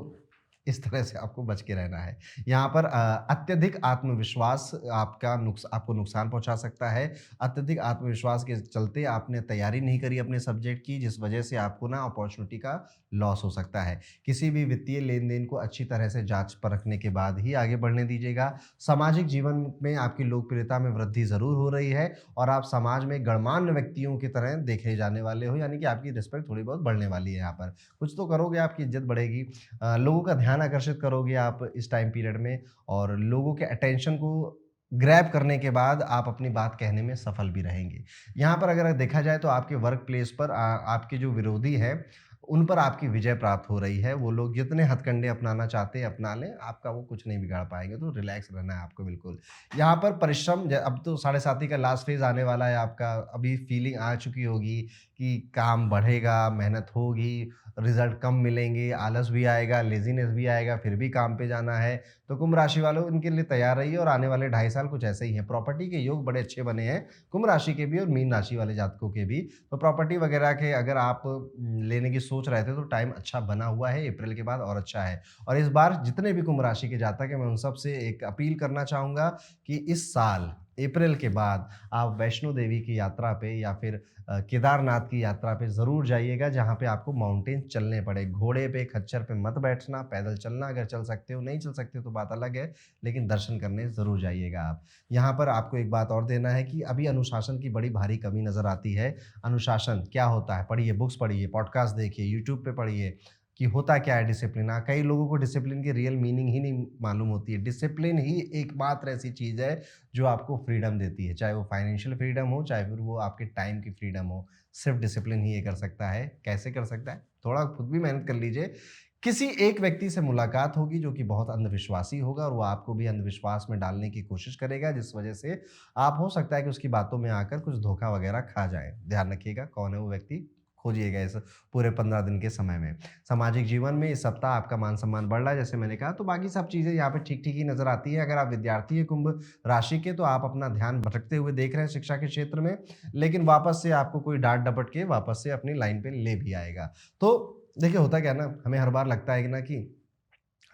इस तरह से आपको बच के रहना है। यहाँ पर अत्यधिक आत्मविश्वास आपको नुकसान पहुँचा सकता है। अत्यधिक आत्मविश्वास के चलते आपने तैयारी नहीं करी अपने सब्जेक्ट की, जिस वजह से आपको ना अपॉर्च्युनिटी का लॉस हो सकता है। किसी भी वित्तीय लेन-देन को अच्छी तरह से जाँच परखने के बाद ही आगे बढ़ने दीजिएगा। सामाजिक जीवन में आपकी लोकप्रियता में वृद्धि ज़रूर हो रही है और आप समाज में गणमान्य व्यक्तियों की तरह देखे जाने वाले हो, यानी कि आपकी रिस्पेक्ट थोड़ी बहुत बढ़ने वाली है यहाँ पर। कुछ तो करोगे, आपकी इज़्ज़त बढ़ेगी। लोगों का ध्यान आकर्षित करोगे आप इस टाइम पीरियड में और लोगों के अटेंशन को ग्रैब करने के बाद आप अपनी बात कहने में सफल भी रहेंगे। यहाँ पर अगर देखा जाए तो आपके वर्क प्लेस पर आपके जो विरोधी हैं, उन पर आपकी विजय प्राप्त हो रही है। वो लोग जितने हथकंडे अपनाना चाहते हैं अपना लें, आपका वो कुछ नहीं बिगाड़ पाएँगे, तो रिलैक्स रहना है आपको बिल्कुल। यहाँ पर परिश्रम ज अब तो साढ़े साती का लास्ट फेज़ आने वाला है आपका, अभी फीलिंग आ चुकी होगी कि काम बढ़ेगा, मेहनत होगी, रिज़ल्ट कम मिलेंगे, आलस भी आएगा, लेज़ीनेस भी आएगा, फिर भी काम पे जाना है। तो कुंभ राशि वालों, इनके लिए तैयार रहिए और आने वाले 2.5 साल कुछ ऐसे ही हैं। प्रॉपर्टी के योग बड़े अच्छे बने हैं, कुंभ राशि के भी और मीन राशि वाले जातकों के भी। तो प्रॉपर्टी वगैरह के अगर आप लेने की सोच रहे थे तो टाइम अच्छा बना हुआ है, अप्रैल के बाद और अच्छा है। और इस बार जितने भी कुंभ राशि के जातक हैं, मैं उन सब से एक अपील करना चाहूँगा कि इस साल अप्रैल के बाद आप वैष्णो देवी की यात्रा पे या फिर केदारनाथ की यात्रा पे ज़रूर जाइएगा, जहाँ पे आपको माउंटेन चलने पड़े। घोड़े पे, खच्चर पे मत बैठना, पैदल चलना अगर चल सकते हो, नहीं चल सकते हो तो बात अलग है, लेकिन दर्शन करने ज़रूर जाइएगा आप। यहाँ पर आपको एक बात और देना है कि अभी अनुशासन की बड़ी भारी कमी नज़र आती है। अनुशासन क्या होता है? पढ़िए, बुक्स पढ़िए, पॉडकास्ट देखिए, यूट्यूब पे पढ़िए कि होता क्या है डिसिप्लिन। कई लोगों को डिसिप्लिन की रियल मीनिंग ही नहीं मालूम होती है। डिसिप्लिन ही एकमात्र ऐसी चीज़ है जो आपको फ्रीडम देती है, चाहे वो फाइनेंशियल फ्रीडम हो, चाहे फिर वो आपके टाइम की फ्रीडम हो। सिर्फ डिसिप्लिन ही ये कर सकता है। कैसे कर सकता है? थोड़ा खुद भी मेहनत कर लीजिए। किसी एक व्यक्ति से मुलाकात होगी जो कि बहुत अंधविश्वासी होगा और वो आपको भी अंधविश्वास में डालने की कोशिश करेगा, जिस वजह से आप हो सकता है कि उसकी बातों में आकर कुछ धोखा वगैरह खा जाएँ। ध्यान रखिएगा कौन है वो व्यक्ति, खोजिएगा इस पूरे 15 दिन के समय में। सामाजिक जीवन में इस सप्ताह आपका मान-सम्मान बढ़ रहा है, जैसे मैंने कहा, तो बाकी सब चीज़ें यहाँ पे ठीक-ठीक ही नज़र आती हैं। अगर आप विद्यार्थी हैं कुंभ राशि के, तो आप अपना ध्यान भटकते हुए देख रहे हैं शिक्षा के क्षेत्र में, लेकिन वापस से आपको कोई डाँट-डपट के वापस से अपनी लाइन पे ले भी आएगा। तो देखिए, होता क्या है ना, हमें हर बार लगता है कि ना कि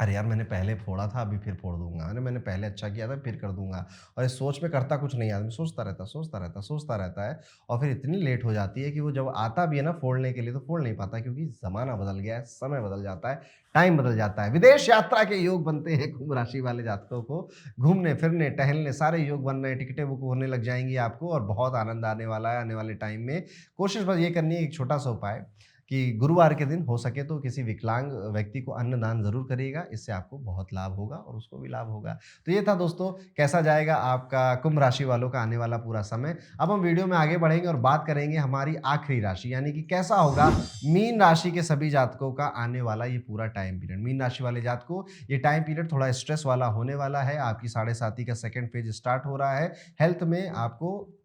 अरे यार, मैंने पहले फोड़ा था, अभी फिर फोड़ दूँगा। अरे मैंने पहले अच्छा किया था, फिर कर दूँगा। और इस सोच में करता कुछ नहीं है आदमी, सोचता रहता है और फिर इतनी लेट हो जाती है कि वो जब आता भी है ना फोड़ने के लिए, तो फोड़ नहीं पाता, क्योंकि ज़माना बदल गया है, समय बदल जाता है, टाइम बदल जाता है। विदेश यात्रा के योग बनते हैं कुंभ राशि वाले जातकों को। घूमने-फिरने, टहलने सारे योग बन रहे हैं, टिकटें बुक होने लग जाएँगी आपको और बहुत आनंद आने वाला है आने वाले टाइम में। कोशिश बस ये करनी है, एक छोटा-सा उपाय कि गुरुवार के दिन हो सके तो किसी विकलांग व्यक्ति को अन्नदान ज़रूर करिएगा, इससे आपको बहुत लाभ होगा और उसको भी लाभ होगा। तो ये था दोस्तों, कैसा जाएगा आपका कुंभ राशि वालों का आने वाला पूरा समय। अब हम वीडियो में आगे बढ़ेंगे और बात करेंगे हमारी आखिरी राशि, यानी कि कैसा होगा मीन राशि के सभी जातकों का आने वाला ये पूरा टाइम पीरियड। मीन राशि वाले जातकों, ये टाइम पीरियड थोड़ा स्ट्रेस वाला होने वाला है। आपकी साढ़े साती का सेकंड फेज स्टार्ट हो रहा है। हेल्थ में आपको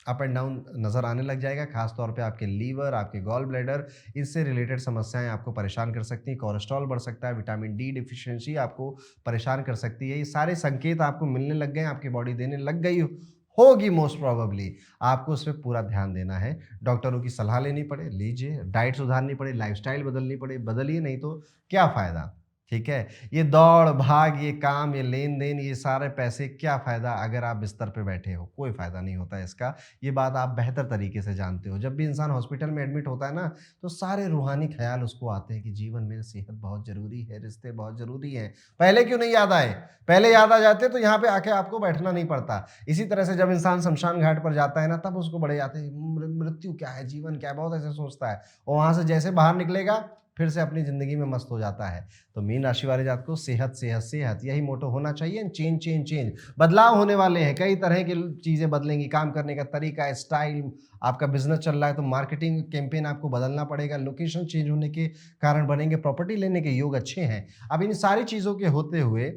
अप एंड डाउन नज़र आने लग जाएगा, खास तौर पे आपके लीवर, आपके गॉल ब्लैडर, इससे रिलेटेड समस्याएं आपको परेशान कर सकती हैं। कोलेस्ट्रॉल बढ़ सकता है, विटामिन डी डिफिशियंसी आपको परेशान कर सकती है। ये सारे संकेत आपको मिलने लग गए हैं, आपकी बॉडी देने लग गई होगी मोस्ट प्रोबेबली। आपको उस पे पूरा ध्यान देना है। डॉक्टरों की सलाह लेनी पड़े, लीजिए। डाइट सुधारनी पड़े, लाइफस्टाइल बदलनी पड़े, बदलिए, नहीं तो क्या फ़ायदा। ठीक है? ये दौड़-भाग, ये काम, ये लेन-देन, ये सारे पैसे, क्या फ़ायदा अगर आप बिस्तर पे बैठे हो? कोई फ़ायदा नहीं होता है इसका। ये बात आप बेहतर तरीके से जानते हो। जब भी इंसान हॉस्पिटल में एडमिट होता है ना, तो सारे रूहानी ख़्याल उसको आते हैं कि जीवन में सेहत बहुत ज़रूरी है, रिश्ते बहुत ज़रूरी हैं। पहले क्यों नहीं याद आए? पहले याद आ जाते तो यहाँ पे आके आपको बैठना नहीं पड़ता। इसी तरह से जब इंसान शमशान घाट पर जाता है ना, तब उसको बड़े आते हैं, मृत्यु क्या है, जीवन क्या है, बहुत ऐसे सोचता है। और वहाँ से जैसे बाहर निकलेगा, फिर से अपनी ज़िंदगी में मस्त हो जाता है। तो मीन राशि वाले जातकों को सेहत, सेहत, सेहत, यही मोटो होना चाहिए। चेंज, चेंज, चेंज, बदलाव होने वाले हैं। कई तरह की चीज़ें बदलेंगी, काम करने का तरीका, स्टाइल, आपका बिज़नेस चल रहा है तो मार्केटिंग कैंपेन आपको बदलना पड़ेगा। लोकेशन चेंज होने के कारण बनेंगे, प्रॉपर्टी लेने के योग अच्छे हैं। अब इन सारी चीज़ों के होते हुए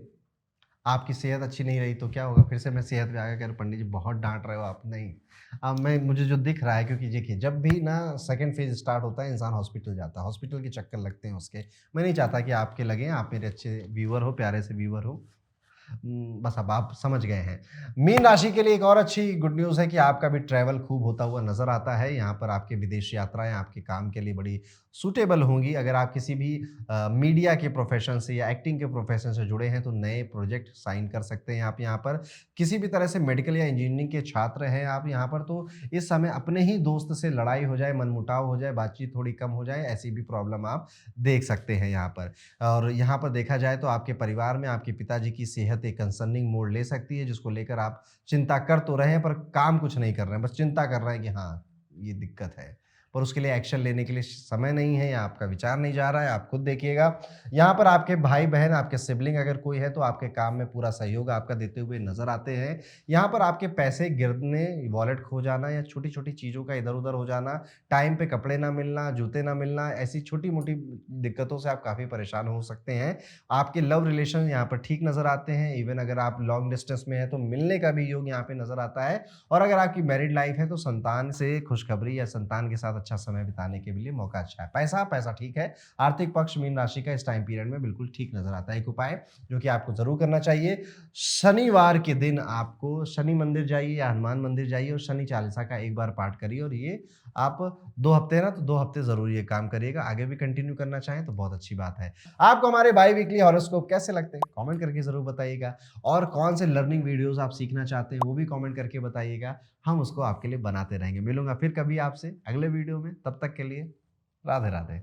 आपकी सेहत अच्छी नहीं रही तो क्या होगा? फिर से मैं सेहत पे आ गया, कह रहा पंडित जी बहुत डाँट रहे हो आप। नहीं, अब मुझे जो दिख रहा है, क्योंकि देखिए जब भी ना सेकंड फेज़ स्टार्ट होता है, इंसान हॉस्पिटल जाता है, हॉस्पिटल के चक्कर लगते हैं उसके। मैं नहीं चाहता कि आपके लगें, आप मेरे अच्छे व्यूअर हो, प्यारे से व्यूअर हो। बस अब आप समझ गए हैं। मीन राशि के लिए एक और अच्छी गुड न्यूज़ है कि आपका भी ट्रैवल खूब होता हुआ नज़र आता है। यहाँ पर आपके विदेश यात्राएँ आपके काम के लिए बड़ी सूटेबल होंगी। अगर आप किसी भी मीडिया के प्रोफ़ेशन से या एक्टिंग के प्रोफ़ेशन से जुड़े हैं, तो नए प्रोजेक्ट साइन कर सकते हैं आप यहाँ पर। किसी भी तरह से मेडिकल या इंजीनियरिंग के छात्र हैं आप यहाँ पर, तो इस समय अपने ही दोस्त से लड़ाई हो जाए, मनमुटाव हो जाए, बातचीत थोड़ी कम हो जाए, ऐसी भी प्रॉब्लम आप देख सकते हैं यहाँ पर। और यहाँ पर देखा जाए तो आपके परिवार में आपके पिताजी की सेहत एक कंसर्निंग मोड़ ले सकती है, जिसको लेकर आप चिंता कर तो रहे हैं पर काम कुछ नहीं कर रहे हैं, बस चिंता कर रहे हैं कि हाँ, ये दिक्कत है। पर उसके लिए एक्शन लेने के लिए समय नहीं है या आपका विचार नहीं जा रहा है, आप खुद देखिएगा। यहाँ पर आपके भाई-बहन, आपके सिबलिंग अगर कोई है तो आपके काम में पूरा सहयोग आपका देते हुए नज़र आते हैं। यहाँ पर आपके पैसे गिरने, वॉलेट खो जाना या छोटी-छोटी चीज़ों का इधर-उधर हो जाना, टाइम पे कपड़े ना मिलना, जूते ना मिलना, ऐसी छोटी-मोटी दिक्कतों से आप काफ़ी परेशान हो सकते हैं। आपके लव रिलेशन यहाँ पर ठीक नज़र आते हैं, इवन अगर आप लॉन्ग डिस्टेंस में हैं तो मिलने का भी योग यहाँ पे नज़र आता है। और अगर आपकी मैरिड लाइफ है तो संतान से खुशखबरी या संतान के साथ अच्छा समय बिताने के लिए मौका अच्छा है। पैसा ठीक है। आर्थिक पक्ष मीन राशि का इस टाइम पीरियड में बिल्कुल ठीक नज़र आता है। एक उपाय जो कि आपको ज़रूर करना चाहिए, शनिवार के दिन आपको शनि मंदिर जाइए या हनुमान मंदिर जाइए और शनि चालीसा का एक बार पाठ करिए, और ये आप 2 हफ्ते है ना, तो 2 हफ्ते ज़रूर ये काम करिएगा। आगे भी कंटिन्यू करना चाहें तो बहुत अच्छी बात है। आपको हमारे बाई वीकली हॉरोस्कोप कैसे लगते हैं? कमेंट करके ज़रूर बताइएगा, और कौन से लर्निंग वीडियोज़ आप सीखना चाहते हैं वो भी कमेंट करके बताइएगा। हम उसको आपके लिए बनाते रहेंगे। मिलूँगा फिर कभी आपसे अगले वीडियो में, तब तक के लिए राधे-राधे।